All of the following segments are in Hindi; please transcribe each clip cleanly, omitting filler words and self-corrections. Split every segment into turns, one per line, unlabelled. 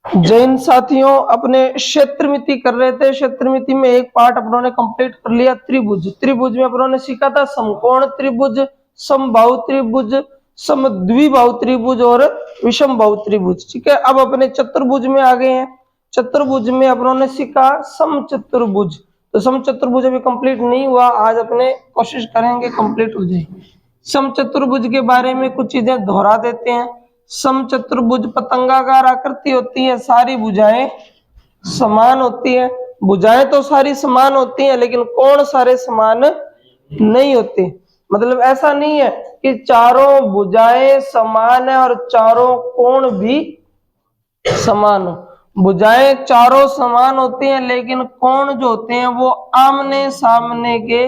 जैन साथियों अपने क्षेत्रमिति कर रहे थे। क्षेत्रमिति में एक पार्ट अपनों ने कंप्लीट कर लिया, त्रिभुज। त्रिभुज में अपनों ने सीखा था समकोण त्रिभुज, समबाहु त्रिभुज, समद्विबाहु त्रिभुज और विषमबाहु त्रिभुज। ठीक है, अब अपने चतुर्भुज में आ गए हैं। चतुर्भुज में अपनों ने सीखा समचतुर्भुज। तो समचतुर्भुज अभी कंप्लीट नहीं हुआ, आज अपने कोशिश करेंगे कंप्लीट हो जाए। समचतुर्भुज के बारे में कुछ चीजें दोहरा देते हैं। समचतुर्भुज पतंगाकार आकृति होती है, सारी भुजाएं समान होती है। भुजाएं तो सारी समान होती हैं, लेकिन कोण सारे समान नहीं होते। मतलब ऐसा नहीं है कि चारों भुजाएं समान है और चारों कोण भी समान हो। भुजाएं चारों समान होती हैं, लेकिन कोण जो होते हैं वो आमने सामने के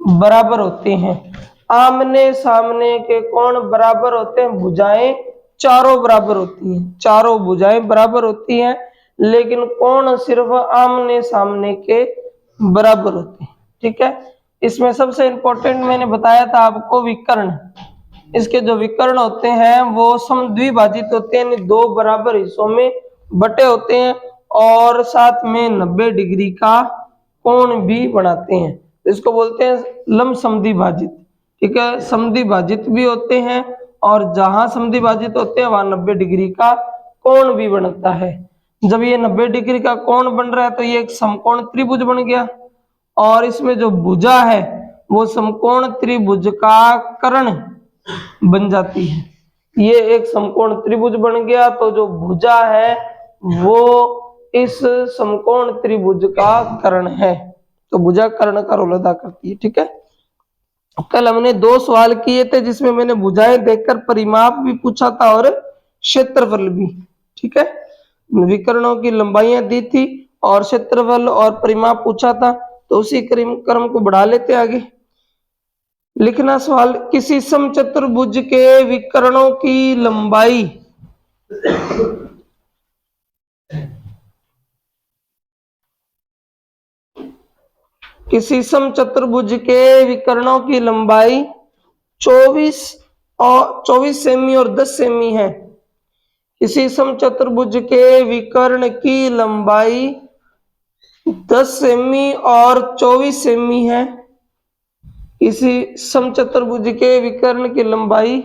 बराबर होते हैं। आमने सामने के कोण बराबर होते हैं, भुजाएं चारों बराबर होती हैं। चारों भुजाएं बराबर होती हैं, लेकिन कोण सिर्फ आमने सामने के बराबर होते हैं। ठीक है, इसमें सबसे इंपॉर्टेंट मैंने बताया था आपको विकर्ण। इसके जो विकर्ण होते हैं वो समद्विभाजित होते हैं, यानी दो बराबर हिस्सों में बटे होते हैं और साथ में 90 डिग्री का कोण भी बनाते हैं। इसको बोलते हैं लंब समद्विभाजित। ठीक है, समद्विभाजित भी होते हैं और जहां समद्विभाजित होते हैं वहां 90 डिग्री का कोण भी बनता है। जब ये 90 डिग्री का कोण बन रहा है तो ये एक समकोण त्रिभुज बन गया, और इसमें जो भुजा है वो समकोण त्रिभुज का कर्ण बन जाती है। ये एक समकोण त्रिभुज बन गया, तो जो भुजा है वो इस समकोण त्रिभुज का कर्ण है। तो भुजा कर्ण का रोल अदा करती है। ठीक है, कल हमने 2 सवाल किए थे जिसमें मैंने भुजाएं देखकर परिमाप भी पूछा था और क्षेत्रफल भी। ठीक है, विकर्णों की लंबाइयां दी थी और क्षेत्रफल और परिमाप पूछा था। तो उसी क्रम को बढ़ा लेते आगे। लिखना सवाल, किसी समचतुर्भुज के विकर्णों की लंबाई किसी समचतुर्भुज के विकर्णों की लंबाई 24 सेमी और 10 सेमी है। किसी समचतुर्भुज के विकर्ण की लंबाई 10 सेमी और 24 सेमी है। किसी समचतुर्भुज के विकर्ण की लंबाई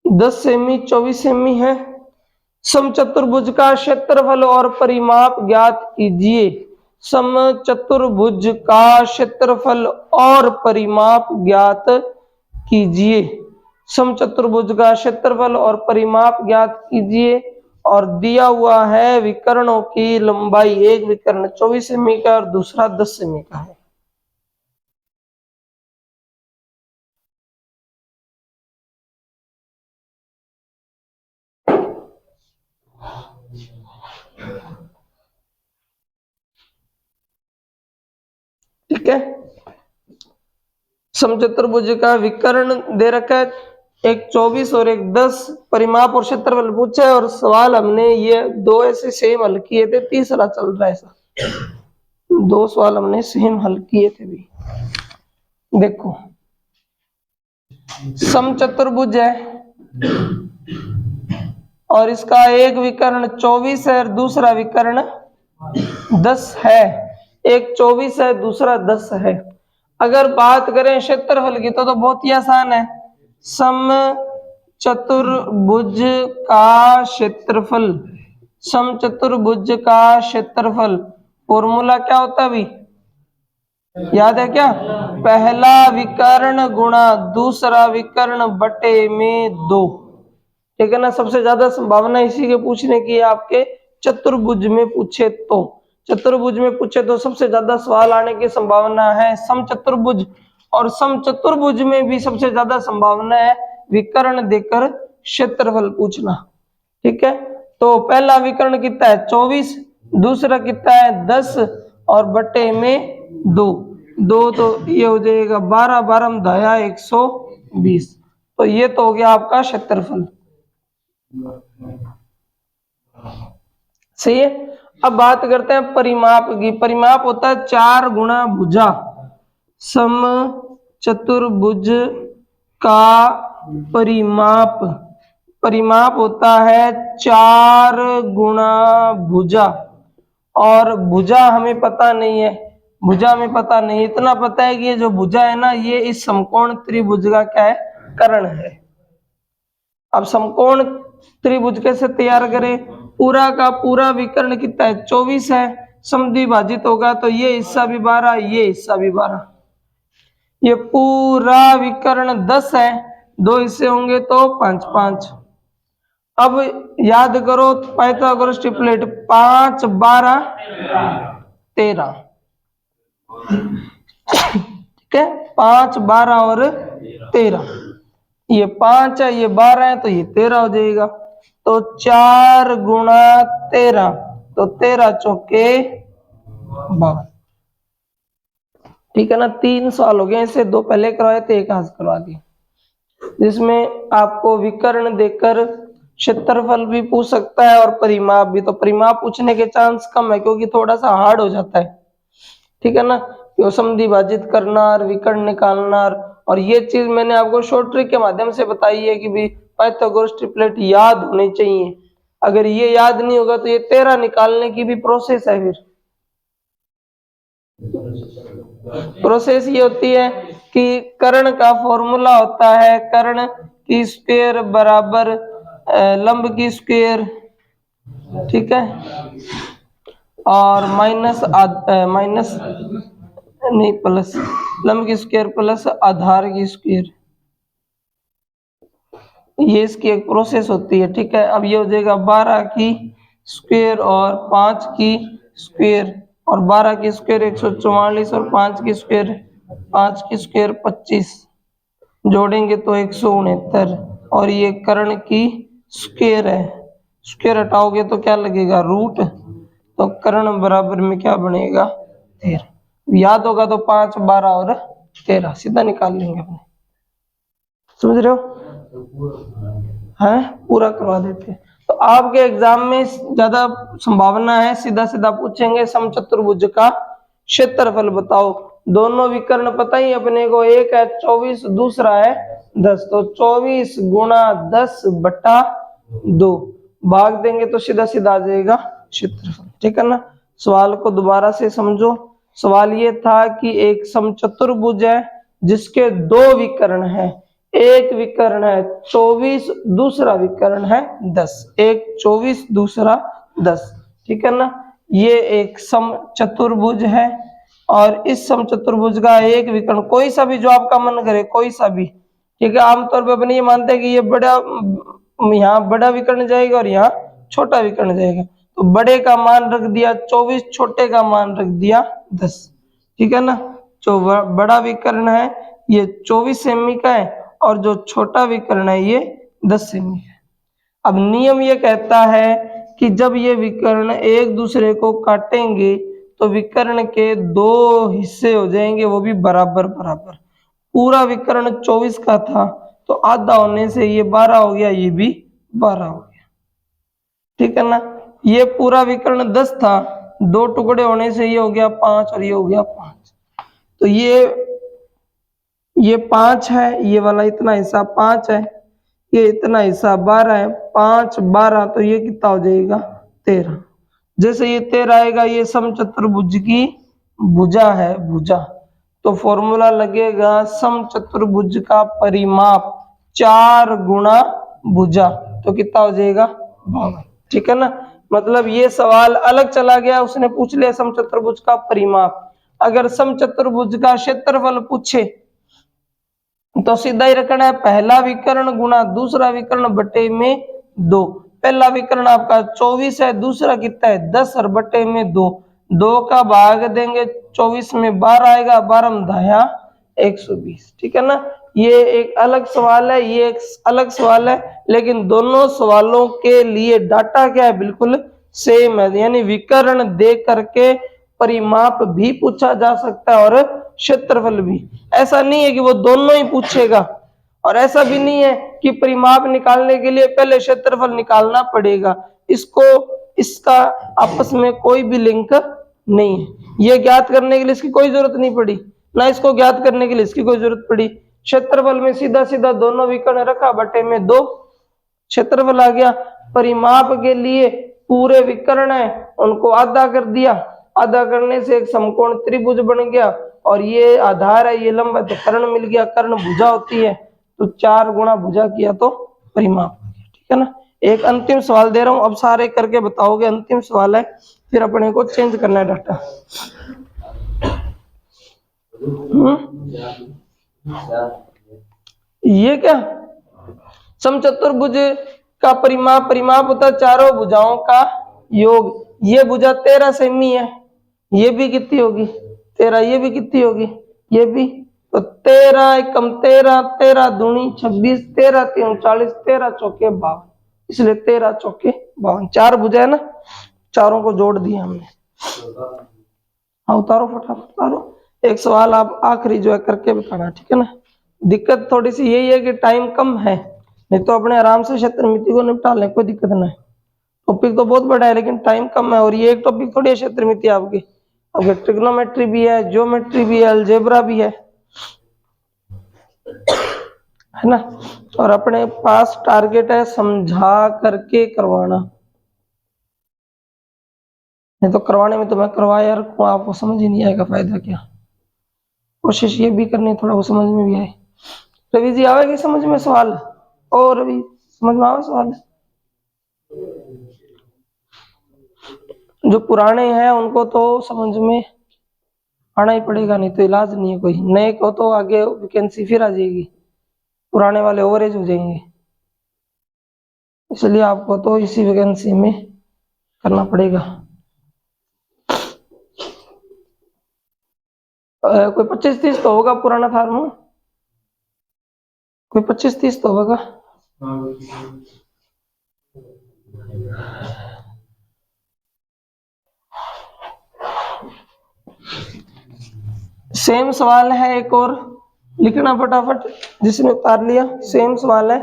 10 सेमी 24 सेमी है। समचतुर्भुज का क्षेत्रफल और परिमाप ज्ञात कीजिए। समचतुर्भुज का क्षेत्रफल और परिमाप ज्ञात कीजिए। समचतुर्भुज का क्षेत्रफल और परिमाप ज्ञात कीजिए। और दिया हुआ है विकर्णों की लंबाई, एक विकर्ण 24 सेमी का और दूसरा 10 सेमी का है। ठीक है, समचतुर्भुज का विकर्ण दे रखा है, एक 24 और एक 10, परिमाप और क्षेत्रफल पूछा है। और सवाल हमने ये 2 ऐसे सेम हल किए थे, तीसरा चल रहा है ऐसा। 2 सवाल हमने सेम हल किए थे भी। देखो, समचतुर्भुज है और इसका एक विकर्ण 24 है और दूसरा विकर्ण 10 है। एक 24 है, दूसरा 10 है। अगर बात करें क्षेत्रफल की तो बहुत ही आसान है। समचतुर्भुज का क्षेत्रफल, समचतुर्भुज का क्षेत्रफल फॉर्मूला क्या होता है अभी याद है क्या? पहला विकर्ण गुणा दूसरा विकर्ण बटे में 2। ठीक है ना, सबसे ज्यादा संभावना इसी के पूछने की है आपके चतुर्भुज में पूछे तो। चतुर्भुज में पूछे तो सबसे ज्यादा सवाल आने की संभावना है समचतुर्भुज, और समचतुर्भुज में भी सबसे ज्यादा संभावना है विकर्ण देकर क्षेत्रफल पूछना। ठीक है, तो पहला विकर्ण कितना है 24, दूसरा कितना है 10 और बटे में 2। तो ये हो जाएगा 12, 12 दाया 120। तो ये तो हो गया आपका क्षेत्रफल। सही है। अब बात करते हैं परिमाप की। परिमाप होता है 4 गुणा भुजा। समचतुर्भुज का परिमाप, परिमाप होता है 4 गुणा भुजा, और भुजा हमें पता नहीं है, भुजा हमें पता नहीं, इतना पता है कि ये जो भुजा है ना, ये इस समकोण त्रिभुज का क्या है, कर्ण है। अब समकोण त्रिभुज कैसे तैयार करें? पूरा का पूरा विकर्ण कितना है, 24 है, समद्विभाजित होगा तो ये हिस्सा भी 12, ये हिस्सा भी 12, ये पूरा विकर्ण 10 है, 2 हिस्से होंगे तो 5 5। अब याद करो पाइथागोरस ट्रिपलेट, 5 12 13, ठीक है, 5 12 और 13, ये 5 है, ये 12 है, तो ये 13 हो जाएगा। तो 4 गुणा 13, तो 13 चौके 52, ठीक है ना। 3 सवाल हो गए, इससे 2 पहले करवाए थे, 1 आज करवा दिए, जिसमें आपको विकर्ण देकर क्षेत्रफल भी पूछ सकता है और परिमाप भी। तो परिमाप पूछने के चांस कम है क्योंकि थोड़ा सा हार्ड हो जाता है, ठीक है ना, यो समद्विभाजित करना और विकर्ण निकालना। और ये चीज मैंने आपको शॉर्ट ट्रिक के माध्यम से बताई है कि भी पाइथागोरस ट्रिपलेट याद होने चाहिए, अगर ये याद नहीं होगा तो ये 13 निकालने की भी प्रोसेस है। फिर प्रोसेस ये होती है कि कर्ण का फॉर्मूला होता है कर्ण की स्क्वायर बराबर लंब की स्क्वायर, ठीक है, और माइनस नहीं प्लस लंब की स्क्वायर प्लस आधार की स्क्वायर, ये इसकी एक प्रोसेस होती है, ठीक है। अब ये हो जाएगा 12 की स्क्वायर और 5 की स्क्वायर, और 12 की स्क्वायर 144 और 5 की स्क्वायर 25, जोड़ेंगे तो 169, और ये कर्ण की स्क्वायर है, स्क्वायर हटाओगे तो क्या लगेगा, रूट, तो कर्ण बराबर में क्या बनेगा, 13। याद होगा तो 5 12 और 13 सीधा निकाल लेंगे अपने, समझ रहे हो, है पूरा करवा देते हैं। तो आपके एग्जाम में ज्यादा संभावना है सीधा सीधा पूछेंगे समचतुर्भुज का क्षेत्रफल बताओ। दोनों विकर्ण पता ही अपने को, एक है 24, दूसरा है 10, तो 24 गुणा 10 बटा 2 भाग देंगे तो सीधा सीधा आ जाएगा क्षेत्रफल, ठीक है ना। सवाल को दोबारा से समझो। सवाल ये था कि एक समचतुर्भुज है जिसके 2 विकर्ण हैं, एक विकर्ण है 24, दूसरा विकर्ण है 10, एक 24 दूसरा 10, ठीक है ना। ये एक समचतुर्भुज है और इस समचतुर्भुज का एक विकर्ण कोई सा भी जो आपका मन करे, कोई सा भी, ठीक है। आमतौर पर अपने ये मानते हैं कि ये बड़ा, यहाँ बड़ा विकर्ण जाएगा और यहाँ छोटा विकर्ण जाएगा, तो बड़े का मान रख दिया 24, छोटे का मान रख दिया 10, ठीक है ना। जो बड़ा विकर्ण है ये 24 सेमी का है और जो छोटा विकर्ण है ये 10 सेमी है। अब नियम ये कहता है कि जब ये विकर्ण एक दूसरे को काटेंगे तो विकर्ण के 2 हिस्से हो जाएंगे, वो भी बराबर बराबर। पूरा विकर्ण 24 का था तो आधा होने से ये 12 हो गया, ये भी 12 हो गया, ठीक है ना। ये पूरा विकर्ण 10 था, 2 टुकड़े होने से ये हो गया 5 और ये हो गया 5, तो ये 5 है, ये वाला इतना हिस्सा 5 है, ये इतना हिस्सा 12 है, 5 12, तो ये कितना हो जाएगा 13। जैसे ये 13 आएगा, ये समचतुर्भुज की भुजा है, भुजा, तो फॉर्मूला लगेगा समचतुर्भुज का परिमाप 4 गुणा भुजा, तो कितना हो जाएगा 52, ठीक है ना। मतलब ये सवाल अलग चला गया, उसने पूछ लिया समचतुर्भुज का परिमाप। अगर समचतुर्भुज का क्षेत्रफल पूछे तो सीधा ही रखना है पहला विकर्ण गुणा दूसरा विकर्ण बटे में 2। पहला विकर्ण आपका 24 है, दूसरा कितना है 10 और बटे में 2, 2 का भाग देंगे 24 में 12 आएगा, 12 दाया 120, ठीक है ना। ये एक अलग सवाल है, ये एक अलग सवाल है, लेकिन दोनों सवालों के लिए डाटा क्या है, बिल्कुल सेम है। यानी विकर्ण दे करके परिमाप भी पूछा जा सकता है और क्षेत्रफल भी। ऐसा नहीं है कि वो दोनों ही पूछेगा, और ऐसा भी नहीं है कि परिमाप निकालने के लिए पहले क्षेत्रफल निकालना पड़ेगा। इसका आपस में कोई भी लिंक नहीं है। ये ज्ञात करने के लिए इसकी कोई जरूरत नहीं पड़ी, ना इसको ज्ञात करने के लिए इसकी कोई जरूरत पड़ी। क्षेत्रफल में सीधा सीधा दोनों विकर्ण रखा बटे में 2, क्षेत्रफल आ गया। परिमाप के लिए पूरे विकर्ण है उनको आधा कर दिया, आधा करने से एक समकोण त्रिभुज बन गया, और ये आधार है, ये लंब है, तो कर्ण मिल गया। कर्ण भुजा होती है, तो 4 गुणा भुजा किया तो परिमाप। ठीक है ना। एक अंतिम सवाल दे रहा हूं, अब सारे करके बताओगे। अंतिम सवाल है, फिर अपने को चेंज करना है डाटा। ये क्या समचतुर्भुज का परिमाप, परिमाप होता है चारों भुजाओं का योग। ये भुजा 13 सेमी है, ये भी कितनी होगी 13, ये भी कितनी होगी ये भी, तो 13 एकम 13, 13 दूनी 26, 13 तीन 40, 13 चौके 52, इसलिए 13 चौके 52। 4 भुजा है ना, चारों को जोड़ दिया हमने। हाँ उतारो फटाफट उतारो। एक सवाल आप आखिरी जो है करके बताना, ठीक है ना। दिक्कत थोड़ी सी यही है कि टाइम कम है, नहीं तो अपने आराम से क्षेत्रमिति को निपटा लें, कोई दिक्कत नहीं। टॉपिक तो बहुत बड़ा है लेकिन टाइम कम है, और ये एक टॉपिक थोड़ी है क्षेत्रमिति आपकी, आपके ट्रिग्नोमेट्री भी है, ज्योमेट्री भी है, अलजेब्रा भी है ना। और अपने पास टारगेट है समझा करके करवाना, नहीं तो करवाने में तो मैं करवाया रखूं, आपको समझ ही नहीं आएगा फायदा क्या। कोशिश ये भी करनी थोड़ा वो समझ में भी आए। रवि जी आवेगी समझ में सवाल? और रवि समझ में आवे सवाल? जो पुराने हैं उनको तो समझ में आना ही पड़ेगा, नहीं तो इलाज नहीं है कोई। नए को तो आगे वैकेंसी फिर आ जाएगी, पुराने वाले ओवरेज हो जाएंगे, इसलिए आपको तो इसी वैकेंसी में करना पड़ेगा। कोई 25-30 तो होगा पुराना फार्म, कोई 25-30 तो होगा। सेम सवाल है एक और, लिखना फटाफट जिसने उतार लिया। सेम सवाल है,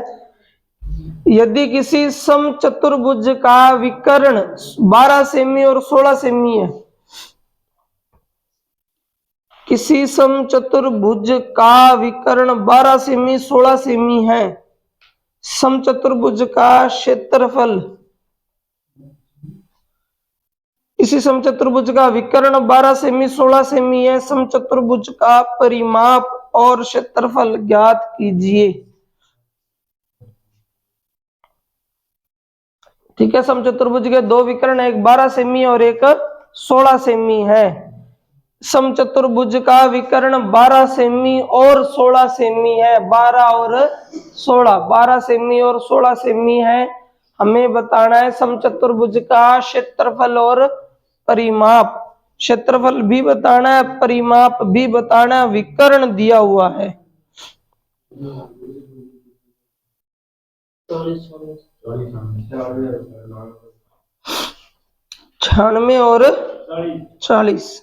यदि किसी समचतुर्भुज का विकर्ण 12 सेमी और 16 सेमी है, किसी समचतुर्भुज का विकर्ण 12 सेमी 16 सेमी है, समचतुर्भुज का क्षेत्रफल, किसी समचतुर्भुज का विकर्ण 12 सेमी 16 सेमी है, समचतुर्भुज का परिमाप और क्षेत्रफल ज्ञात कीजिए। ठीक है, समचतुर्भुज के दो विकर्ण, एक 12 सेमी और एक 16 सेमी है। समचतुर्भुज का विकर्ण 12 सेमी और 16 सेमी है, 12 और 16, 12 सेमी और 16 सेमी है। हमें बताना है समचतुर्भुज का क्षेत्रफल और परिमाप, क्षेत्रफल भी बताना है, परिमाप भी बताना है, विकर्ण दिया हुआ है 96 और 40।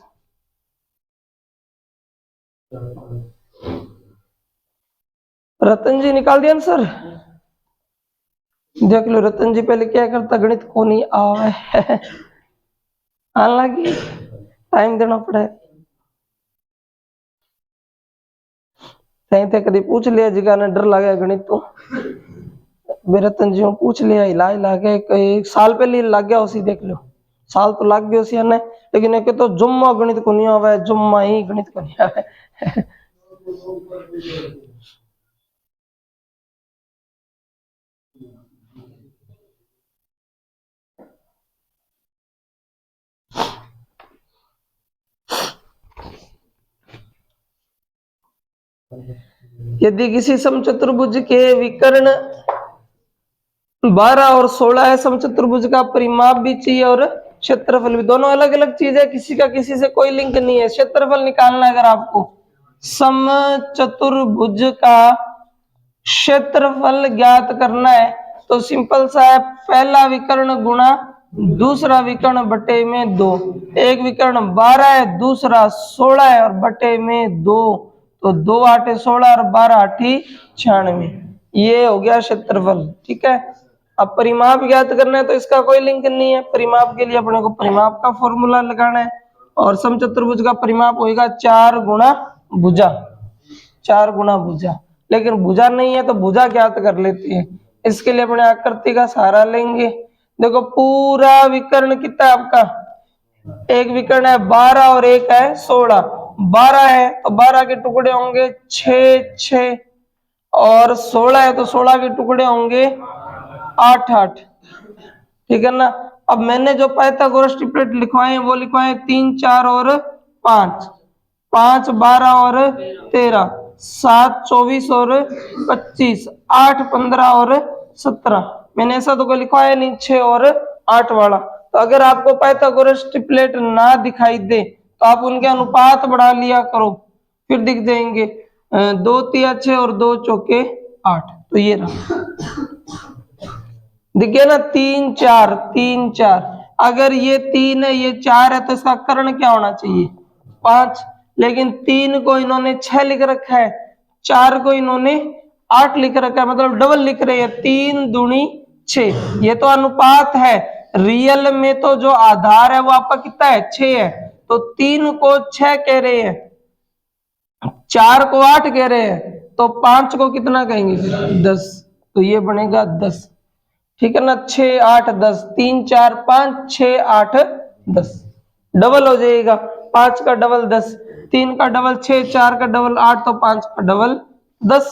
रतन जी निकाल दिया सर, देख लो रतन जी पहले क्या करता, गणित को नहीं आवे हालांकि टाइम देना पड़े। थे कभी पूछ लिया जिगा ने डर लगे गणित तो रतन जी पूछ लिया, हिला हिला के एक साल पहले लग गया उसी, देख लो साल तो लग गया उसी ने, लेकिन एक तो जुम्मा गणित को नहीं आवे, जुम्मा ही गणित को नहीं आवे यदि किसी समचतुर्भुज के विकर्ण 12 और 16 है, समचतुर्भुज का परिमाप भी चाहिए और क्षेत्रफल भी, दोनों अलग अलग चीज है, किसी का किसी से कोई लिंक नहीं है। क्षेत्रफल निकालना है अगर आपको, समचतुर्भुज का क्षेत्रफल ज्ञात करना है तो सिंपल सा है, पहला विकर्ण गुणा दूसरा विकर्ण बटे में 2, एक विकर्ण 12 है दूसरा 16 है और बटे में 2, तो 2 8 16 और 12 8 96, ये हो गया क्षेत्रफल। ठीक है, अब परिमाप ज्ञात करना है तो इसका कोई लिंक नहीं है, परिमाप के लिए अपने को परिमाप का फॉर्मूला लगाना है, और समचतुर्भुज का परिमाप होगा 4 गुणा भुजा, 4 गुणा भुजा, लेकिन भुजा नहीं है तो भुजा ज्ञात कर लेते हैं। इसके लिए अपने आकृति का सहारा लेंगे। देखो पूरा विकर्ण कितना है आपका, एक विकर्ण है 12 और एक है 16। 12 है तो 12 के टुकड़े होंगे 6 6, और 16 है तो 16 के टुकड़े होंगे 8 8। ठीक है ना। अब मैंने जो पाइथागोरस ट्रिपलेट लिखवाए हैं वो लिखवाए 3 4 और 5, 5 12 और 13, 7 24 और 25, 8 15 और 17। मैंने ऐसा तो कोई लिखवाया नहीं 6 और 8 वाला। तो अगर आपको पाइथागोरस ट्रिपलेट ना दिखाई दे तो आप उनके अनुपात बढ़ा लिया करो, फिर दिख जाएंगे। 2 3 6 और 2 चौके 8। तो ये रहा, दिख गया ना, 3 4 3 4। अगर ये 3 है ये 4 है तो इसका कर्ण क्या होना चाहिए 5, लेकिन 3 को इन्होंने 6 लिख रखा है, 4 को इन्होंने 8 लिख रखा है, मतलब डबल लिख रहे हैं, 3 दूनी 6। ये तो अनुपात है, रियल में तो जो आधार है वो आपका कितना है 6 है। तो 3 को 6 कह रहे हैं, 4 को 8 कह रहे हैं, तो 5 को कितना कहेंगे 10। तो ये बनेगा 10। ठीक है ना, 6 8 10, 3 4 5 6 8 10, डबल हो जाएगा। 5 का डबल 10, 3 का डबल 6, 4 का डबल 8, तो 5 का डबल 10।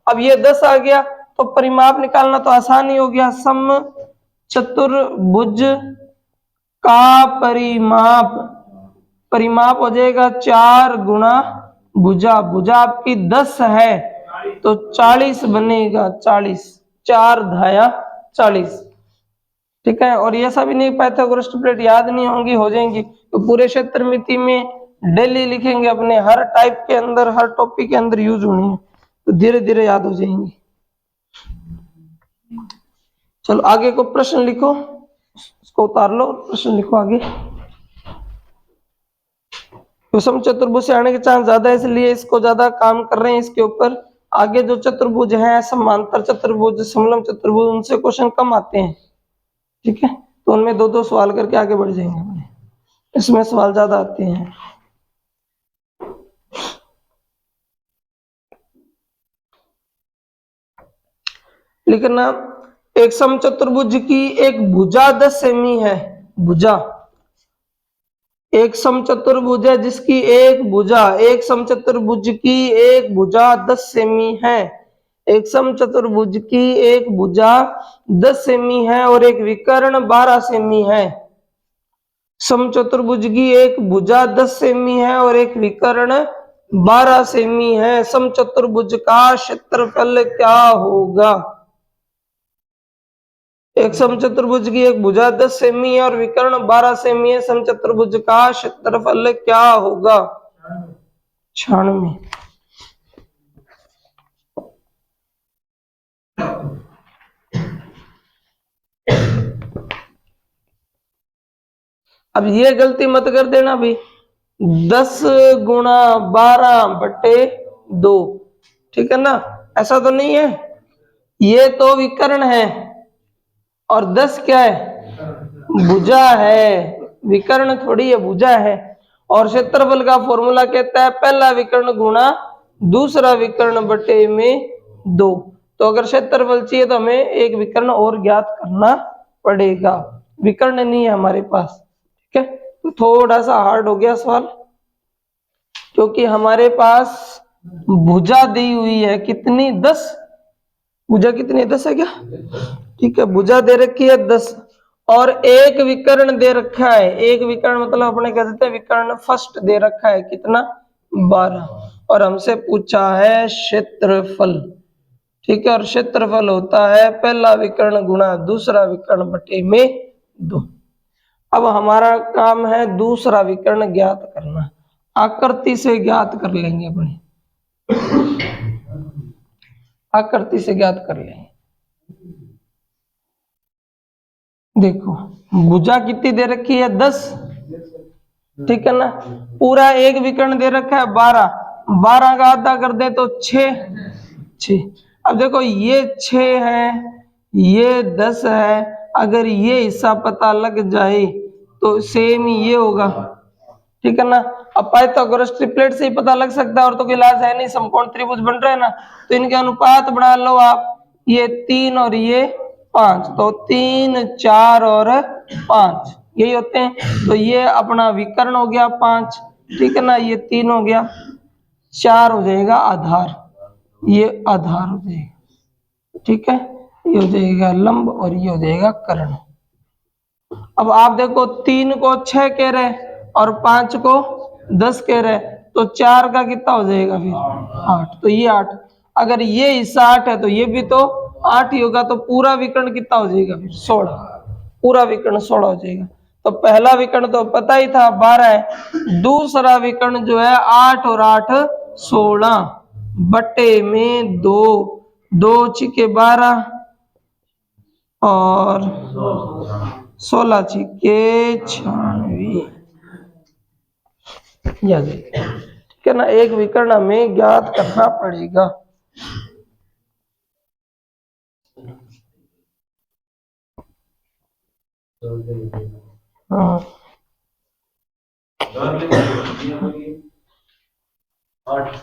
अब ये 10 आ गया तो परिमाप निकालना तो आसान ही हो गया। सम चतुर्भुज का परिमाप, परिमाप हो जाएगा 4 गुणा भुजा, भुजा आपकी 10 है तो 40 बनेगा, 40, 4 धाया 40। ठीक है, और ये सब नहीं पाइथागोरस ट्रिपलेट याद नहीं होंगी, हो जाएंगी तो पूरे क्षेत्रमिति में डेली लिखेंगे, अपने हर टाइप के अंदर हर टॉपिक के अंदर यूज होनी है, तो धीरे धीरे याद हो जाएंगी। चलो आगे को प्रश्न लिखो, इसको उतार लो, प्रश्न लिखो आगे। तो सम चतुर्भुज से आने के चांस ज्यादा है, इसलिए इसको ज्यादा काम कर रहे हैं इसके ऊपर। आगे जो चतुर्भुज हैं, समांतर चतुर्भुज, समलम चतुर्भुज, उनसे क्वेश्चन कम आते हैं। ठीक है, तो उनमें 2-2 सवाल करके आगे बढ़ जाएंगे, इसमें सवाल ज्यादा आते हैं। लिखना, एक समचतुर्भुज की एक भुजा 10 सेमी है, भुजा, एक समचतुर्भुज है जिसकी एक भुजा, एक समचतुर्भुज की एक भुजा 10 सेमी है, एक समचतुर्भुज की एक भुजा 10 सेमी है और एक विकर्ण 12 सेमी है। समचतुर्भुज की एक भुजा 10 सेमी है और एक विकर्ण 12 सेमी है, समचतुर्भुज का क्षेत्रफल क्या होगा। एक समचतुर्भुज की एक भुजा 10 सेमी है और विकर्ण 12 सेमी है, समचतुर्भुज का क्षेत्रफल क्या होगा 96। अब ये गलती मत कर देना भाई, 10 गुणा 12 बटे 2, ठीक है ना, ऐसा तो नहीं है, ये तो विकर्ण है और 10 क्या है भुजा है, विकर्ण थोड़ी है भुजा है। और क्षेत्रफल का फॉर्मूला कहता है पहला विकर्ण गुणा दूसरा विकर्ण बटे में 2। तो अगर क्षेत्रफल चाहिए तो हमें एक विकर्ण और ज्ञात करना पड़ेगा, विकर्ण नहीं है हमारे पास। ठीक है, तो थोड़ा सा हार्ड हो गया सवाल, क्योंकि हमारे पास भुजा दी हुई है कितनी 10, भुजा कितनी 10 है क्या, ठीक है, भुजा दे रखी है 10 और एक विकर्ण दे रखा है, एक विकर्ण मतलब अपने कह देते हैं विकर्ण फर्स्ट दे रखा है कितना 12, और हमसे पूछा है क्षेत्रफल। ठीक है, और क्षेत्रफल होता है पहला विकर्ण गुणा दूसरा विकर्ण बटे में 2। अब हमारा काम है दूसरा विकर्ण ज्ञात करना, आकृति से ज्ञात कर लेंगे, अपने आकृति से ज्ञात कर लेंगे। देखो भुजा कितनी दे रखी है 10, ठीक है ना, पूरा एक विकर्ण दे रखा है 12, 12 का आधा कर दे तो 6। अब देखो ये 6 है ये 10 है, अगर ये हिस्सा पता लग जाए तो सेम ही ये होगा। ठीक है ना, अब पाइथागोरस ट्रिपलेट से ही पता लग सकता है, और तो कोई इलाज है नहीं, समकोण त्रिभुज बन रहे हैं ना, तो इनके अनुपात बना लो आप, ये 3 और ये 5, तो 3 4 और 5 यही होते हैं। तो ये अपना विकर्ण हो गया 5, ठीक है ना, ये 3 हो गया, 4 हो जाएगा आधार, ये आधार हो जाएगा, ठीक है, ये हो जाएगा लंब और ये हो जाएगा कर्ण। अब आप देखो 3 को 6 कह रहे हैं और 5 को 10 कह रहे हैं, तो 4 का कितना हो जाएगा फिर 8, तो ये 8, अगर ये हिस्सा 8 है तो ये भी तो 8 ही होगा, तो पूरा विकर्ण कितना हो जाएगा फिर 16, पूरा विकर्ण 16 हो जाएगा। तो पहला विकर्ण तो पता ही था 12 है, दूसरा विकर्ण जो है 8 और 8 16 बटे में 2, 2 छिके 12 और 16 छिके 96, ठीक है ना। एक विकर्ण हमें ज्ञात करना पड़ेगा। हाँ 8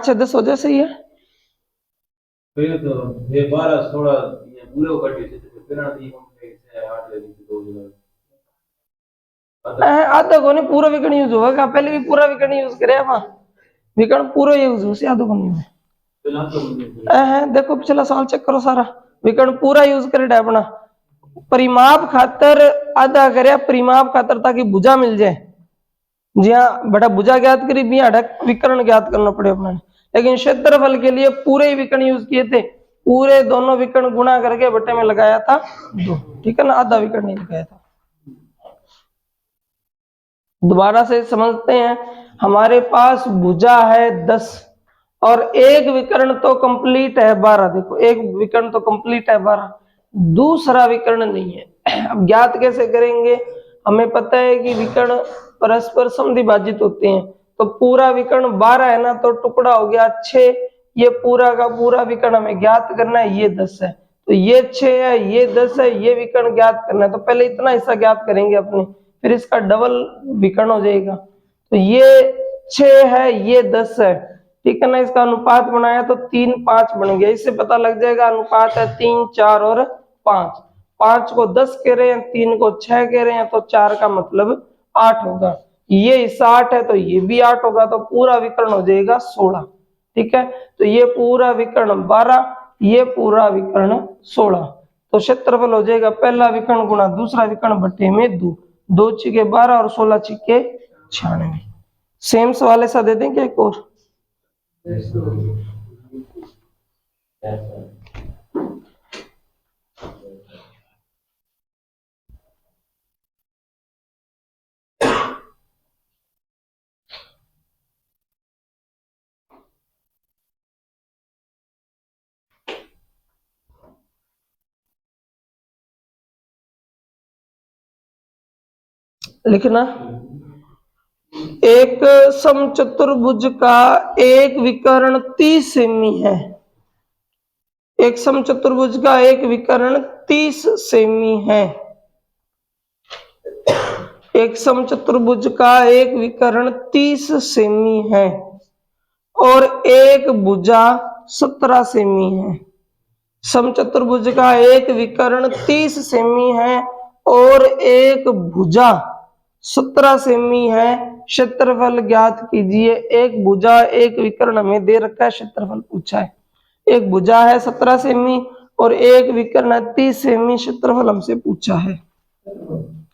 से 10 हो जाए, सही है।
फिर तो ये 12 16 ये पूरे कटी से फिर ना ये से 8 ले ली
आधा को नहीं पूरा विकर्ण यूज होगा, पहले भी पूरा विकर्ण यूज करे वहां, विकर्ण पूरा यूज हो, आधा को नहीं है। देखो पिछला साल चेक करो, सारा विकर्ण पूरा यूज करे अपना, परिमाप खातर आधा करे, परिमाप खातर ताकि भुजा मिल जाए। जी हाँ बेटा, भुजा ज्ञात करी भी अड़क विकर्ण ज्ञात करना पड़े अपना, लेकिन क्षेत्रफल के लिए पूरे ही विकर्ण यूज किए थे, पूरे दोनों विकर्ण गुणा करके बटे में लगाया था 2, ठीक है ना, आधा विकर्ण नहीं लगाया था। दोबारा से समझते हैं, हमारे पास भुजा है 10 और एक विकर्ण तो कंप्लीट है 12, देखो एक विकर्ण तो कंप्लीट है 12, दूसरा विकर्ण नहीं है। अब ज्ञात कैसे करेंगे, हमें पता है कि विकर्ण परस्पर समद्विभाजित होते हैं, तो पूरा विकर्ण 12 है ना, तो टुकड़ा हो गया 6, ये पूरा का पूरा विकर्ण हमें ज्ञात करना है, ये 10 है, तो ये 6 है, ये 10 है, ये विकर्ण ज्ञात करना है, तो पहले इतना हिस्सा ज्ञात करेंगे अपने, फिर इसका डबल विकर्ण हो जाएगा। तो ये 6 है, ये 10 है, ठीक है ना, इसका अनुपात बनाया तो 3 5 बन गया, इससे पता लग जाएगा अनुपात है 3 4 और 5, 5 को 10 कह रहे हैं, 3 को 6 कह रहे हैं, तो 4 का मतलब 8 होगा, ये हिस्सा 8 है तो ये भी 8 होगा, तो पूरा विकर्ण हो जाएगा 16, ठीक है। तो ये पूरा विकर्ण 12, ये पूरा विकर्ण 16, तो क्षेत्रफल हो जाएगा पहला विकर्ण गुणा दूसरा विकर्ण बटे में 2, 2 छिके 12 और 16 छिके 96। सेम सवाल ऐसा दे दें क्या एक और? लिखना, एक समचतुर्भुज का एक विकर्ण 30 सेमी है, एक समचतुर्भुज का एक विकर्ण 30 सेमी है, एक समचतुर्भुज का एक विकर्ण 30 सेमी है और एक भुजा 17 सेमी है। समचतुर्भुज का एक विकर्ण 30 सेमी है और एक भुजा 17 सेमी है, क्षेत्रफल ज्ञात कीजिए। एक भुजा एक विकर्ण हमें दे रखा है, क्षेत्रफल पूछा है, एक भुजा है 17 सेमी और एक विकर्ण है 30 सेमी, क्षेत्रफल हमसे पूछा है,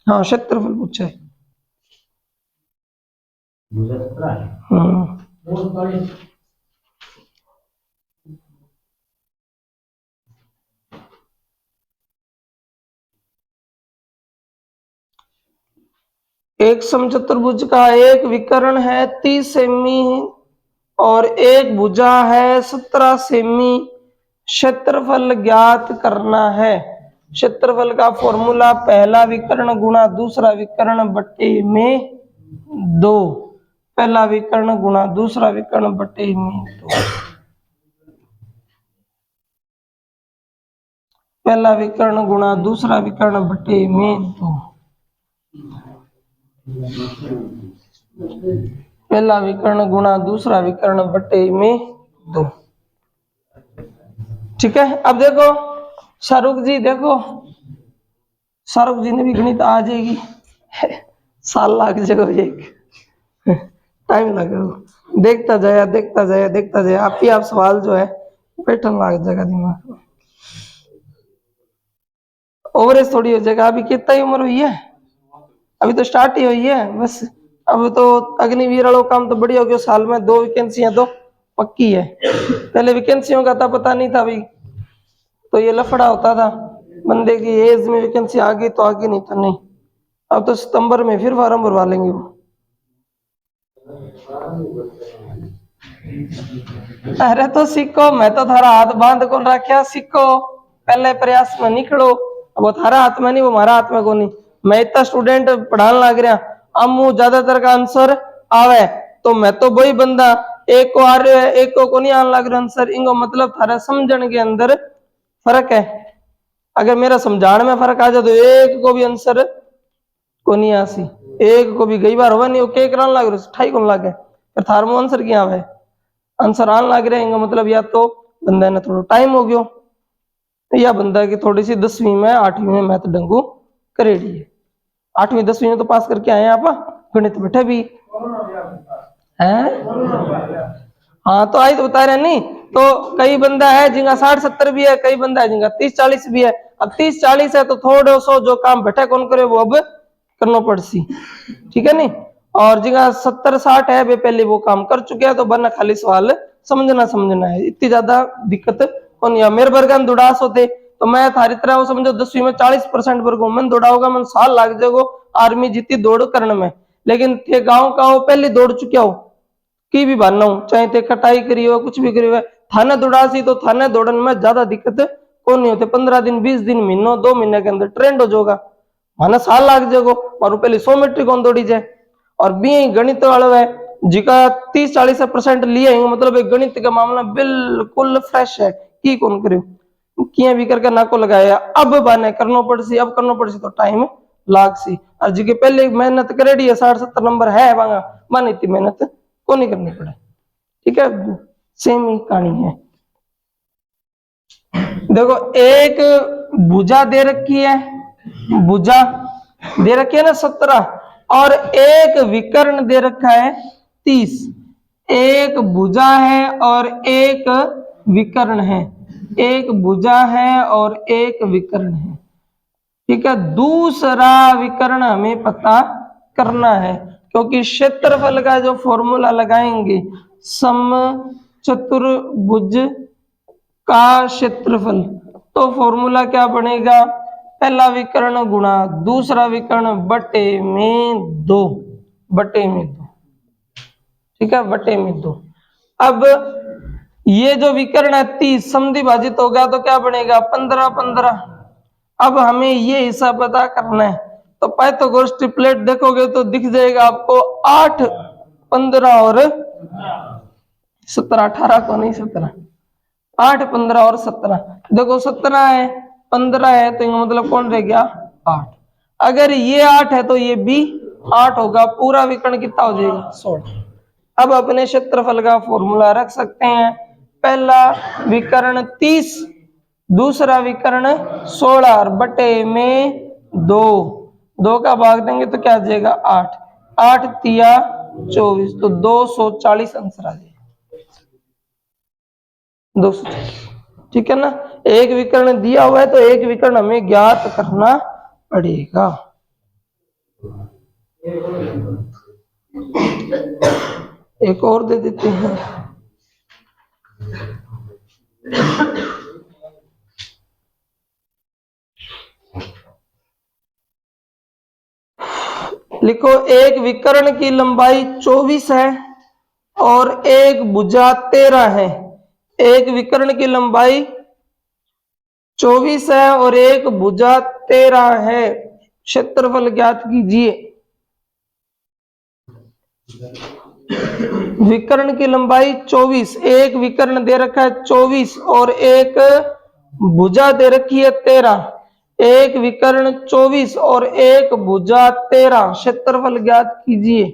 हाँ क्षेत्रफल पूछा है। एक समचतुर्भुज का एक विकर्ण है 30 सेमी और एक भुजा है 17 सेमी, क्षेत्रफल ज्ञात करना है। क्षेत्रफल का फॉर्मूला पहला विकर्ण गुणा दूसरा विकर्ण बटे में 2, पहला विकर्ण गुणा दूसरा विकर्ण बटे में 2, पहला विकर्ण गुणा दूसरा विकर्ण बटे में 2, पहला विकर्ण गुणा दूसरा विकर्ण बटे में 2। ठीक है, अब देखो शाहरुख जी, देखो शाहरुख जी ने भी गणित आ जाएगी, साल लाग जाएगा, एक टाइम लगेगा, देखता जाए देखता जाए देखता जाए, आप ही आप सवाल जो है पैटर्न लग जाएगा दिमाग में, ओवरेज थोड़ी हो जाएगा। अभी कितना ही उम्र हुई है, अभी तो स्टार्ट ही हुई है बस। अब तो अग्निवीर वालों काम तो बढ़िया हो गया, साल में 2 वैकेंसियां तो पक्की है, पहले वैकेंसियों का तो पता नहीं था भाई, तो ये लफड़ा होता था, बंदे की एज में वैकेंसी आ गई तो आगे, नहीं तो नहीं। अब तो सितंबर में फिर फार्म भरवा लेंगे वो। अरे तो सीखो, मैं तो थारा हाथ बांध को रखा, सीखो पहले प्रयास में निकलो, वो थारा हाथ में नहीं, वो हमारा हाथ में को नहीं। मैं इतना स्टूडेंट पढ़ाने लग रहा, अब मुझे ज्यादातर का आंसर आवे, तो मैं तो वही बंदा, एक को आ रहे है एक को नहीं आने लग रहा आंसर, इनको मतलब थारा समझण के अंदर फर्क है। अगर मेरा समझाने में फर्क आ जाए तो एक को भी आंसर को नहीं आसी, एक को भी कई बार हुआ नहीं, वो के कराने लग रहा ठाई कौन लगे, फिर थार में आंसर क्या है, आंसर आने लग रहे हैं, मतलब या तो बंदा ने थोड़ा टाइम हो गयो, या बंदा की थोड़ी सी 10वीं में 8वीं में मैथ डंगू करेड़ी है। 8वीं 10वीं में तो पास करके आए आप, गणित बैठे भी हैं। हाँ तो आई तो बता रहे नहीं, तो कई बंदा है जिनका 60-70 भी है, कई बंदा है जिनका 30-40 भी है। अब 30-40 है तो थोड़े सो जो काम बैठे कौन करे वो अब करना पड़सी, ठीक है नहीं। और जिनका 70-60 है वे पहले वो काम कर चुके हैं, तो बना खाली सवाल समझना है, इतनी ज्यादा दिक्कत कौन। या मेरे वर्ग में दुड़ास होते तो मैं थारी तरह वो समझो 10वीं में 40% वर्ग मन दौड़ा होगा, मन साल लाग जाएगा आर्मी जीती दौड़ करने में, लेकिन थे गांव का वो पहले दौड़ चुके हो की भी भाना हूं, चाहे ते कटाई करी हो कुछ भी करी हो, थाने दौड़ासी तो थाने दौड़न में ज्यादा दिक्कत कौन नहीं होते। 15 दिन 20 दिन महीनों 2 महीने के अंदर ट्रेंड हो जाएगा, माना साल लाग जाएगा, और पहले 100 मीटर कौन दौड़ी जाए। और बी गणित वाला है जिका 30-40% लिए, मतलब एक गणित का मामला बिल्कुल फ्रेश है, की कौन करे किए भी करके नाको लगाया, अब बाने करना पड़सी, अब करना पड़सी तो टाइम लाग सी। और जी पहले मेहनत करेडी है 60-70 नंबर है वांगा, माने इतनी मेहनत को नहीं करनी पड़े, ठीक है, सेम ही कहानी है। देखो एक भुजा दे रखी है, भुजा दे रखी है ना 17, और एक विकर्ण दे रखा है 30। एक भुजा है और एक विकर्ण है, एक भुजा है और एक विकर्ण है, ठीक है। दूसरा विकर्ण हमें पता करना है, क्योंकि क्षेत्रफल का जो फॉर्मूला लगाएंगे, समचतुर्भुज का क्षेत्रफल, तो फॉर्मूला क्या बनेगा, पहला विकर्ण गुणा दूसरा विकर्ण बटे में 2, बटे में 2, ठीक है, बटे में 2। अब ये जो विकर्ण है 30 समधि भाजित हो गया तो क्या बनेगा 15-15। अब हमें ये हिसाब पता करना है, तो पाइथागोरस ट्रिपलेट देखोगे तो दिख जाएगा आपको 8, 15 और 17, 18 को नहीं 17, 8, 15 और 17। देखो 17 है 15 है तो मतलब कौन रह गया 8। अगर ये 8 है तो ये भी 8 होगा, पूरा विकर्ण कितना हो जाएगा 16। अब अपने क्षेत्रफल का फॉर्मूला रख सकते हैं, पहला विकर्ण 30, दूसरा विकर्ण 16 और बटे में 2, 2 का भाग देंगे तो क्या आ जाएगा 8, 8 तिया 24, तो 240 आंसर आ जाएगा 240, ठीक है ना। एक विकर्ण दिया हुआ है तो एक विकर्ण हमें ज्ञात करना पड़ेगा। एक और दे देते हैं, लिखो एक विकर्ण की लंबाई 24 है और एक भुजा 13 है। एक विकर्ण की लंबाई 24 है और एक भुजा 13 है, क्षेत्रफल ज्ञात कीजिए। विकर्ण की लंबाई 24, एक विकर्ण दे रखा है 24 और एक भुजा दे रखी है 13, एक विकर्ण 24 और एक भुजा 13, क्षेत्रफल ज्ञात कीजिए।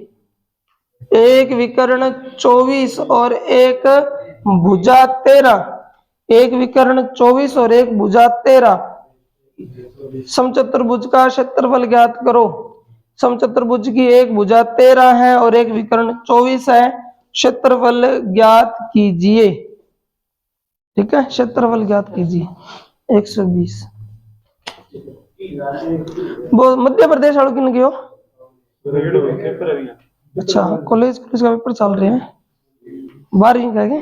एक विकर्ण 24 और एक भुजा 13, एक विकर्ण 24 और एक भुजा 13। समचतुर्भुज का क्षेत्रफल ज्ञात करो। समचतुर्भुज की एक भुजा 13 है और एक विकर्ण 24 है, क्षेत्रफल ज्ञात कीजिए। ठीक है, क्षेत्रफल ज्ञात कीजिए। 120। वो मध्य प्रदेश वालों किन गयो? अच्छा, कॉलेज का पेपर चल रहे हैं, 12वीं का क्या?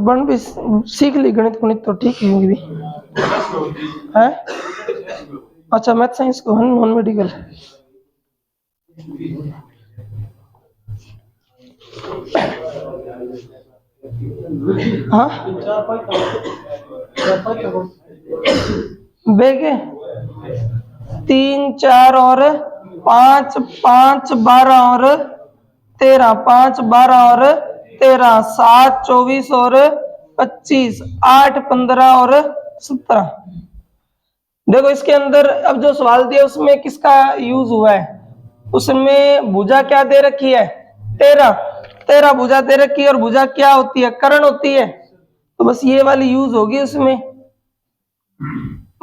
बन भी सीख ली गणित गणित तो ठीक ही भी है। अच्छा, मैथ साइंस को नॉन मेडिकल। हाँ बेगे 3 4 और 5 5 12 और 13, 5 12 और 13, 7 24 और 25, 8 15 और 17। देखो इसके अंदर अब जो सवाल दिया उसमें किसका यूज हुआ है? उसमें भुजा क्या दे रखी है? 13 भुजा दे रखी है। और भुजा क्या होती है? कर्ण होती है। तो बस ये वाली यूज होगी उसमें।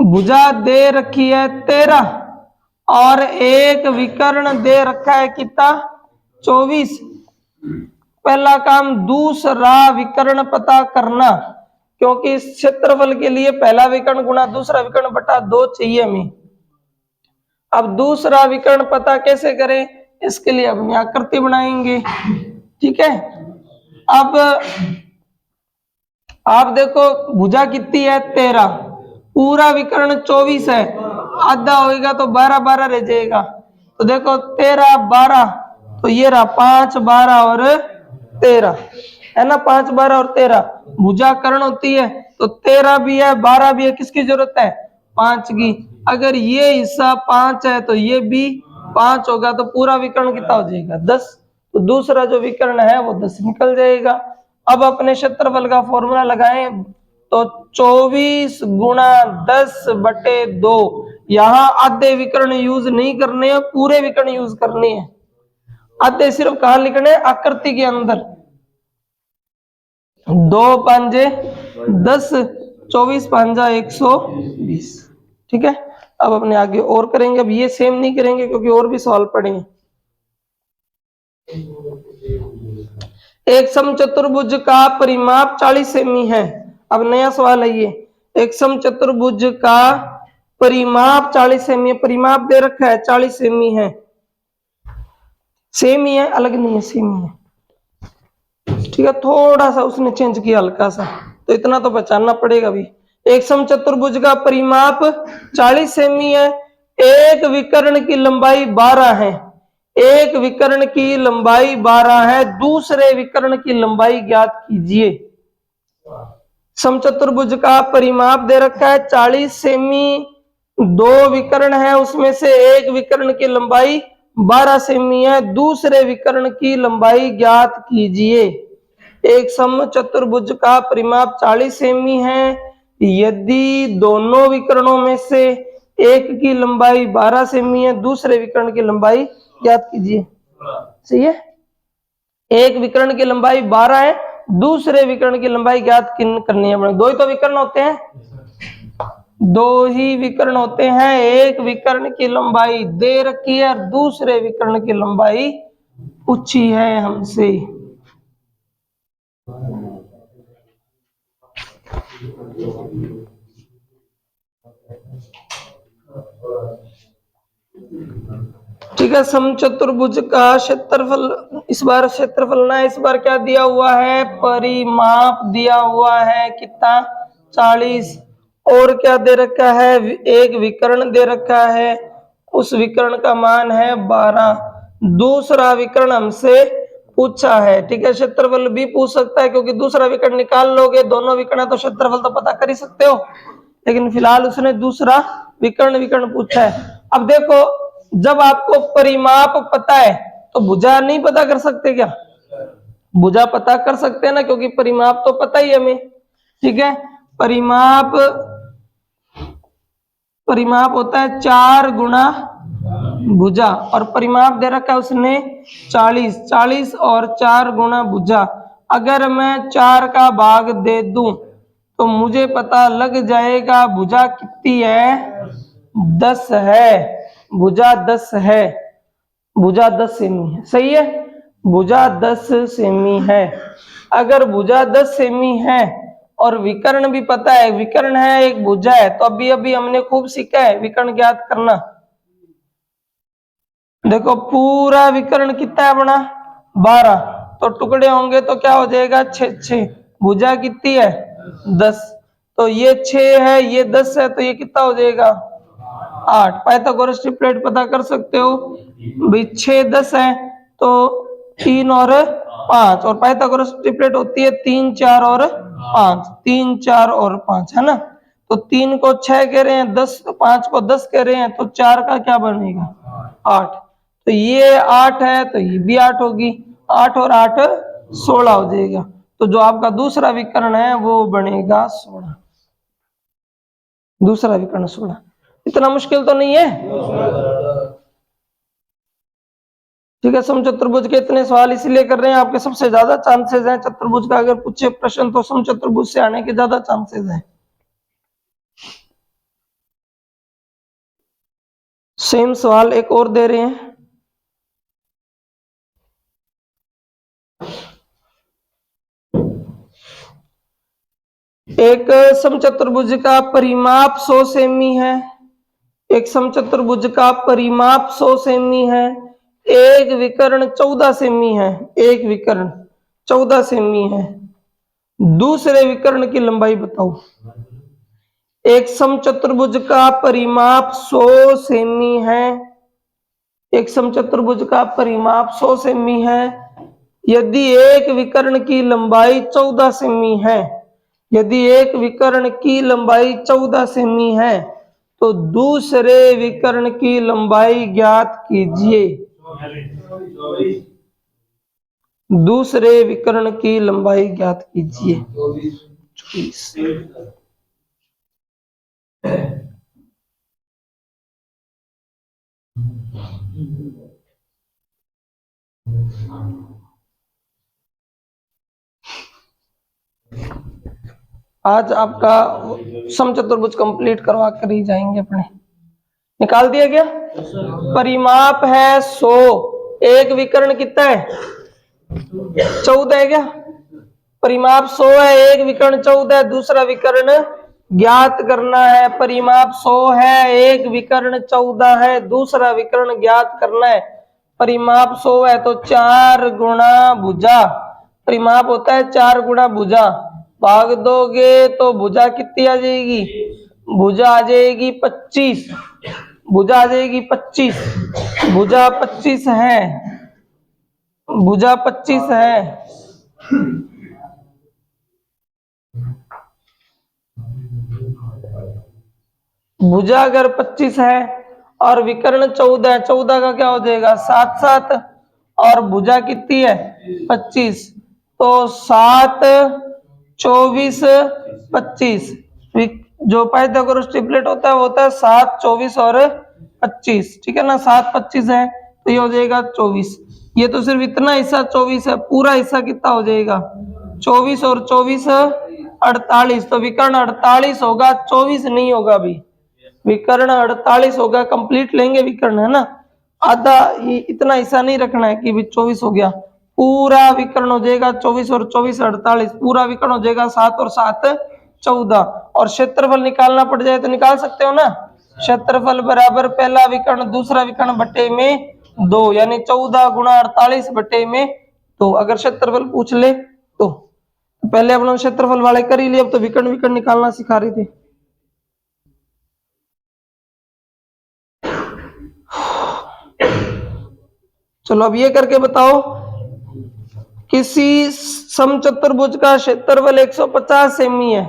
भुजा दे रखी है 13 और एक विकर्ण दे रखा है कितना? 24। पहला काम दूसरा विकर्ण पता करना, क्योंकि इस क्षेत्रफल के लिए पहला विकर्ण गुणा दूसरा विकर्ण बटा 2 चाहिए हमें। अब दूसरा विकर्ण पता कैसे करें? इसके लिए अपनी आकृति बनाएंगे। ठीक है, अब आप देखो भुजा कितनी है? 13, पूरा विकर्ण 24 है, आधा होएगा तो 12 12 रह जाएगा। तो देखो 13 12, तो ये रहा 5 12 और 13, है ना? 5 12 और 13 भुजा कर्ण होती है, तो 13 भी है 12 भी है, किसकी जरूरत है? 5 की। अगर ये हिस्सा 5 है तो ये भी 5 होगा, तो पूरा विकर्ण कितना हो जाएगा? 10। तो दूसरा जो विकर्ण है वो 10 निकल जाएगा। अब अपने क्षेत्रफल का फॉर्मूला लगाएं, तो 24 गुणा 10 बटे 2। यहाँ आधे विकर्ण यूज नहीं करने हैं, पूरे विकर्ण यूज करने हैं। आधे सिर्फ कहाँ लिखने? आकृति के अंदर। 2 5 10, 24 5 120। ठीक है, अब अपने आगे और करेंगे। अब ये सेम नहीं करेंगे क्योंकि और भी सवाल पड़ेंगे। एक समचतुर्भुज का परिमाप 40 सेमी है। अब नया सवाल है ये। एक समचतुर्भुज का परिमाप 40 सेमी है। परिमाप दे रखा है 40 सेमी है। सेम ही है, अलग नहीं है, सेम ही है। ठीक है, थोड़ा सा उसने चेंज किया हल्का सा, तो इतना तो पहचानना पड़ेगा भी। एक समचतुर्भुज का परिमाप 40 सेमी है। एक विकर्ण की लंबाई 12 है। एक विकर्ण की लंबाई 12 है, दूसरे विकर्ण की लंबाई ज्ञात कीजिए। समचतुर्भुज का परिमाप दे रखा है 40 सेमी। दो विकर्ण है, उसमें से एक विकर्ण की लंबाई 12 सेमी है, दूसरे विकर्ण की लंबाई ज्ञात कीजिए। एक समचतुर्भुज का परिमाप 40 सेमी है। यदि दोनों विकर्णों में से एक की लंबाई 12 सेमी है, दूसरे विकर्ण की लंबाई ज्ञात कीजिए। सही है, एक विकर्ण की लंबाई 12 है, दूसरे विकर्ण की लंबाई ज्ञात करनी है। दो ही तो विकर्ण होते हैं, दो ही विकर्ण होते हैं। एक विकर्ण की लंबाई दे रखी है और दूसरे विकर्ण की लंबाई पूछी है हमसे। ठीक है, समचतुर्भुज का क्षेत्रफल, इस बार क्षेत्रफल ना, इस बार क्या दिया हुआ है? परिमाप दिया हुआ है कितना? 40। और क्या दे रखा है? एक विकर्ण दे रखा है, उस विकर्ण का मान है 12। दूसरा विकर्ण हमसे पूछा है। ठीक है, क्षेत्रफल भी पूछ सकता है, क्योंकि दूसरा विकर्ण निकाल लोगे, दोनों विकर्ण तो क्षेत्रफल तो पता कर ही सकते हो, लेकिन फिलहाल उसने दूसरा विकर्ण पूछा है। अब देखो, जब आपको परिमाप पता है तो भुजा नहीं पता कर सकते क्या? भुजा पता कर सकते हैं ना, क्योंकि परिमाप तो पता ही हमें। ठीक है, परिमाप होता है 4 गुणा भुजा, और परिमाप दे रखा है उसने 40, 40 और 4 गुणा भुजा। अगर मैं 4 का भाग दे दूं तो मुझे पता लग जाएगा भुजा कितनी है, 10 है। भुजा 10 है, भुजा 10 सेमी है, सही है। भुजा 10 सेमी है। अगर भुजा 10 सेमी है और विकर्ण भी पता है, विकर्ण है एक भुजा है, तो अभी अभी हमने खूब सीखा है विकर्ण ज्ञात करना। देखो पूरा विकर्ण कितना है अपना, 12, तो टुकड़े होंगे तो क्या हो जाएगा, 6। भुजा कितनी है, 10, तो ये 6 है, ये 10 है, तो ये कितना हो जाएगा, 8। पाइथागोरस ट्रिपलेट पता कर सकते हो भाई, 6 10 है तो 3 और 5, और पाइथागोरस ट्रिपलेट होती है 3 4 और 5, 3 4 और 5, है ना। तो 3 को 6 कह रहे हैं, 10 5 को 10 कह रहे हैं, तो 4 का क्या बनेगा, 8। तो ये 8 है तो ये भी 8 होगी, 8 और 8 16 हो जाएगा। तो जो आपका दूसरा विकर्ण है वो बनेगा 16, दूसरा विकर्ण 16। इतना मुश्किल तो नहीं है, ठीक है। समचतुर्भुज के इतने सवाल इसलिए कर रहे हैं, आपके सबसे ज्यादा चांसेस हैं चतुर्भुज का अगर पूछे प्रश्न तो समचतुर्भुज से आने के ज्यादा चांसेस हैं। सेम सवाल एक और दे रहे हैं, एक समचतुर्भुज का परिमाप 100 सेमी है, एक समचतुर्भुज का परिमाप 100 सेमी है, एक विकर्ण 14 सेमी है, एक विकर्ण 14 सेमी है, दूसरे विकर्ण की लंबाई बताओ। एक समचतुर्भुज का परिमाप 100 सेमी है, एक समचतुर्भुज का परिमाप 100 सेमी है, यदि एक विकर्ण की लंबाई 14 सेमी है, यदि एक विकर्ण की लंबाई 14 सेमी है तो दूसरे विकर्ण की लंबाई ज्ञात कीजिए। दूसरे विकर्ण की लंबाई ज्ञात कीजिए। 24। आज आपका समचतुर्भुज कंप्लीट करवा कर ही जाएंगे अपने। निकाल दिया गया। परिमाप है 100, एक विकर्ण कितना है, 14 है क्या। परिमाप 100 है, एक विकर्ण 14 है, दूसरा विकर्ण ज्ञात करना है। परिमाप 100 है, एक विकर्ण 14 है, दूसरा विकर्ण ज्ञात करना है। परिमाप 100 है तो 4 गुणा भुजा, परिमाप होता है 4 गुणा भुजा, भाग दोगे तो भुजा कितनी आ जाएगी, भुजा आ जाएगी 25, भुजा आ जाएगी 25, भुजा 25 है, भुजा 25 है। भुजा अगर 25 है और विकर्ण 14 है, 14 का क्या हो जाएगा 7 7, और भुजा कितनी है 25, तो 7 24 25। जो पाइथागोरस ट्रिपलेट होता है वो होता है 7 24 और 25, ठीक है ना। 7 25 है तो ये हो जाएगा 24। ये तो सिर्फ इतना हिस्सा 24 है, पूरा हिस्सा कितना हो जाएगा 24 और 24 48, तो विकर्ण 48 होगा, 24 नहीं होगा। अभी विकर्ण 48 होगा, कंप्लीट लेंगे विकर्ण, है ना। आधा इतना हिस्सा नहीं रखना है कि भी 24 हो गया, पूरा विकर्ण हो जाएगा 24 और 24 48, पूरा विकर्ण हो जाएगा 7 और 7 14। और क्षेत्रफल निकालना पड़ जाए तो निकाल सकते हो ना। क्षेत्रफल बराबर पहला विकर्ण दूसरा विकर्ण बटे में 2, यानी 14 गुणा 48 बटे में 2। अगर क्षेत्रफल पूछ ले तो पहले अपना क्षेत्रफल वाले कर ही लिए, अब तो विकर्ण विकर्ण निकालना सिखा रहे थे। चलो अब ये करके बताओ, किसी समचतुर्भुज का क्षेत्रफल 150 सेमी है,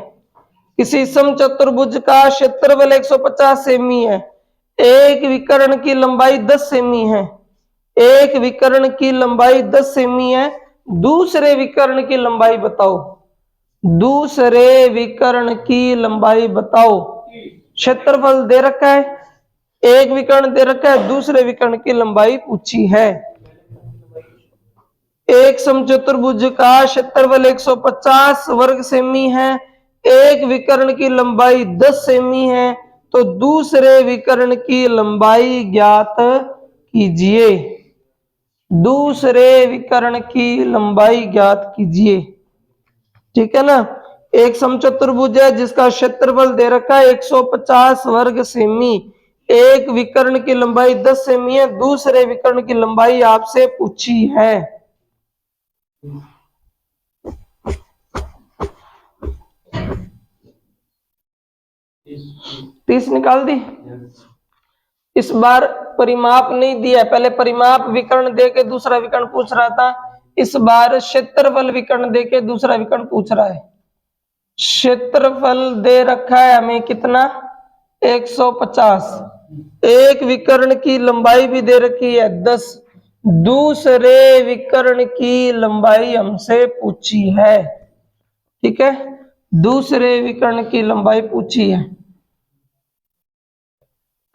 किसी समचतुर्भुज का क्षेत्रफल 150 सेमी है, एक विकर्ण की लंबाई 10 सेमी है, एक विकर्ण की लंबाई 10 सेमी है, दूसरे विकर्ण की लंबाई बताओ, दूसरे विकर्ण की लंबाई बताओ। क्षेत्रफल दे रखा है, एक विकर्ण दे रखा है, दूसरे विकर्ण की लंबाई पूछी है। एक समचतुर्भुज का क्षेत्रफल 150 वर्ग सेमी है, एक विकर्ण की लंबाई 10 सेमी है, तो दूसरे विकर्ण की लंबाई ज्ञात कीजिए। दूसरे विकर्ण की लंबाई ज्ञात कीजिए। ठीक है ना। एक समचतुर्भुज है जिसका क्षेत्रफल दे रखा है 150 वर्ग सेमी, एक विकर्ण की लंबाई 10 सेमी है, दूसरे विकर्ण की लंबाई आपसे पूछी है। 30 निकाल दी। इस बार परिमाप नहीं दिया, पहले परिमाप विकर्ण दे के दूसरा विकर्ण पूछ रहा था, इस बार क्षेत्रफल विकर्ण दे के दूसरा विकर्ण पूछ रहा है। क्षेत्रफल दे रखा है हमें कितना, 150, एक विकर्ण की लंबाई भी दे रखी है 10, दूसरे विकर्ण की लंबाई हमसे पूछी है। ठीक है, दूसरे विकर्ण की लंबाई पूछी है।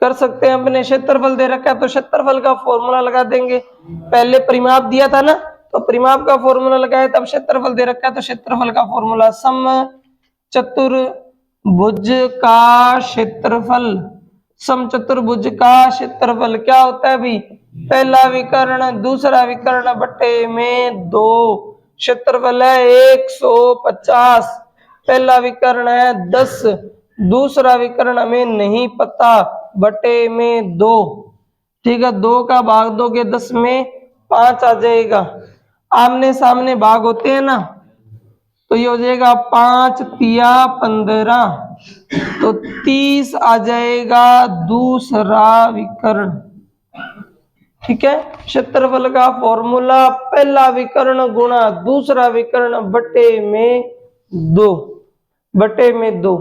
कर सकते हैं अपने, क्षेत्रफल दे रखा है तो क्षेत्रफल का फॉर्मूला लगा देंगे। पहले परिमाप दिया था ना, तो परिमाप का फॉर्मूला लगाया, तब क्षेत्रफल दे रखा है तो क्षेत्रफल का फॉर्मूला सम चतुर्भुज का क्षेत्रफल। समचतुर्भुज का क्षेत्रफल क्या होता है भाई, पहला विकर्ण दूसरा विकर्ण बटे में 2, क्षेत्रफल है 150, पहला विकर्ण है 10, दूसरा विकर्ण हमें नहीं पता, बटे में 2। ठीक है, 2 का भाग दोगे 10 में 5 आ जाएगा। आमने सामने भाग होते हैं ना, तो ये हो जाएगा 5 तिया 15, तो 30 आ जाएगा दूसरा विकर्ण। ठीक है, क्षेत्रफल का फॉर्मूला पहला विकर्ण गुणा दूसरा विकर्ण बटे में 2, बटे में 2।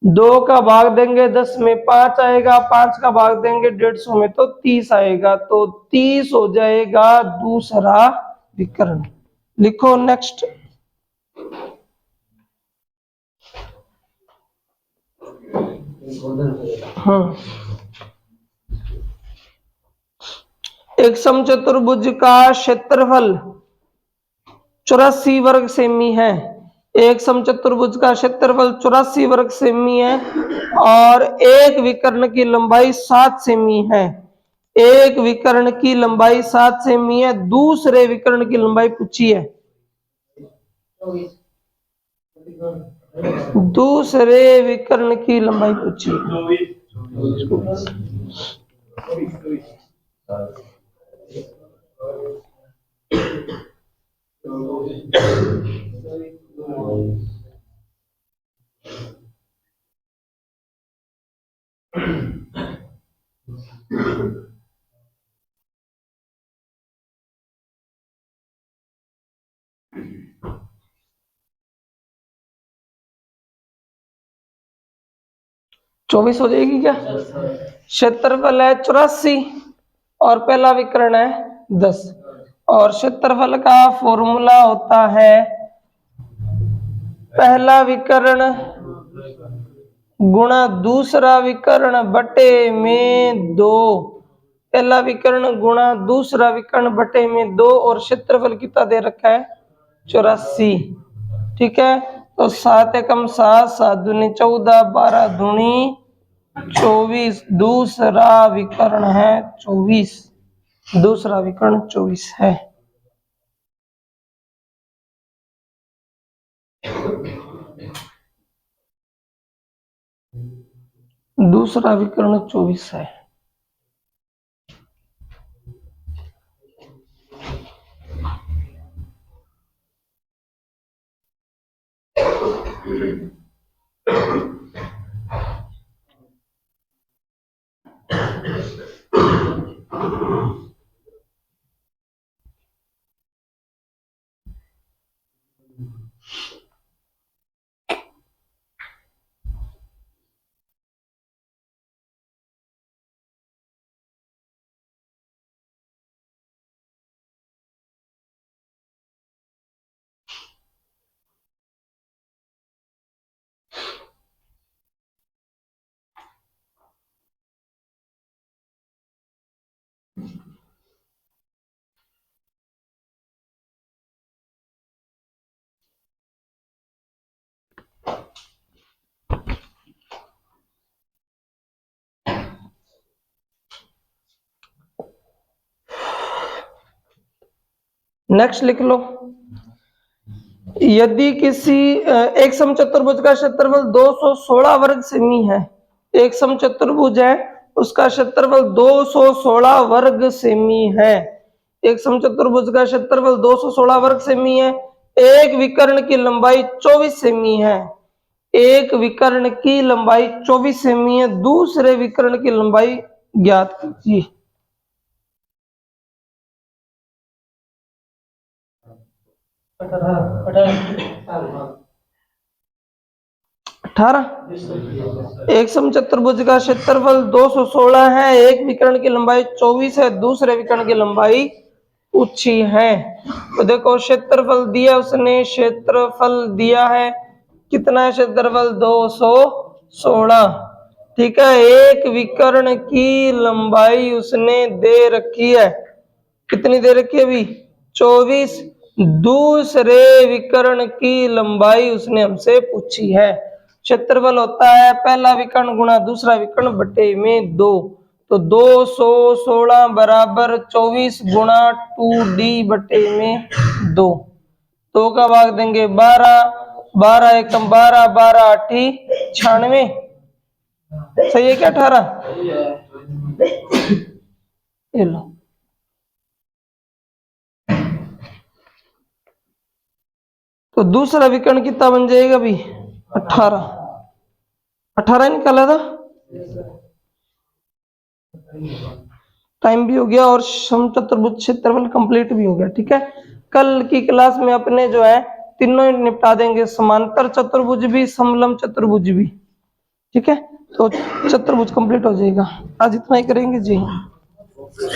2 का भाग देंगे 10 में 5 आएगा, 5 का भाग देंगे 150 में तो 30 आएगा, तो 30 हो जाएगा दूसरा विकर्ण। लिखो नेक्स्ट। हाँ, एक समचतुर्भुज का क्षेत्रफल 84 वर्ग सेमी है, एक समचतुर्भुज का क्षेत्रफल 84 वर्ग सेमी है और एक विकर्ण की लंबाई 7 सेमी है, एक विकर्ण की लंबाई 7 सेमी है, दूसरे विकर्ण की लंबाई पूछी है। दूसरे विकर्ण की लंबाई पूछी है। चौबीस हो जाएगी क्या। क्षेत्रफल है 84 और पहला विकर्ण है 10, और क्षेत्रफल का फॉर्मूला होता है पहला विकर्ण गुणा दूसरा विकर्ण बटे में 2, पहला विकर्ण गुणा दूसरा विकर्ण बटे में 2, और क्षेत्रफल कितना दे रखा है 84। ठीक है, तो 7 एकम 7, 7 दूनी 14, 12 दूनी 24, दूसरा विकर्ण है 24, दूसरा विकर्ण 24 है। दूसरा विकर्ण 24 है। नेक्स्ट लिख लो, यदि किसी एक समचतुर्भुज का क्षेत्रफल 216 वर्ग सेमी है, एक समचतुर्भुज है उसका क्षेत्रफल 216 वर्ग सेमी है, एक समचतुर्भुज का क्षेत्रफल 216 वर्ग सेमी है, एक विकर्ण की लंबाई 24 सेमी है, एक विकर्ण की लंबाई 24 सेमी है, दूसरे विकर्ण की लंबाई ज्ञात कीजिए। 18 एक समचतुर्भुज का क्षेत्रफल 216 है, एक विकर्ण की लंबाई 24 है, दूसरे विकर्ण की लंबाई पूछी है। तो देखो क्षेत्रफल दिया उसने, क्षेत्रफल दिया है कितना है, क्षेत्रफल 216, ठीक है। एक विकर्ण की लंबाई उसने दे रखी है, कितनी दे रखी है अभी, 24, दूसरे विकर्ण की लंबाई उसने हमसे पूछी है। क्षेत्रफल होता है पहला विकर्ण गुणा दूसरा विकर्ण बटे में 2, तो 216 बराबर 24 गुणा 2d बटे में 2, 2 का भाग देंगे 12, 12 एकम 12, 12 8 96, सही है क्या 18? ये लो, तो दूसरा विकर्ण कितना बन जाएगा अभी, 18, 18 निकाला था। टाइम भी हो गया और समचतुर्भुज क्षेत्रफल कंप्लीट भी हो गया, ठीक है। कल की क्लास में अपने जो है तीनों ही निपटा देंगे, समांतर चतुर्भुज भी, समलंब चतुर्भुज भी, ठीक है। तो चतुर्भुज कंप्लीट हो जाएगा, आज इतना ही करेंगे जी।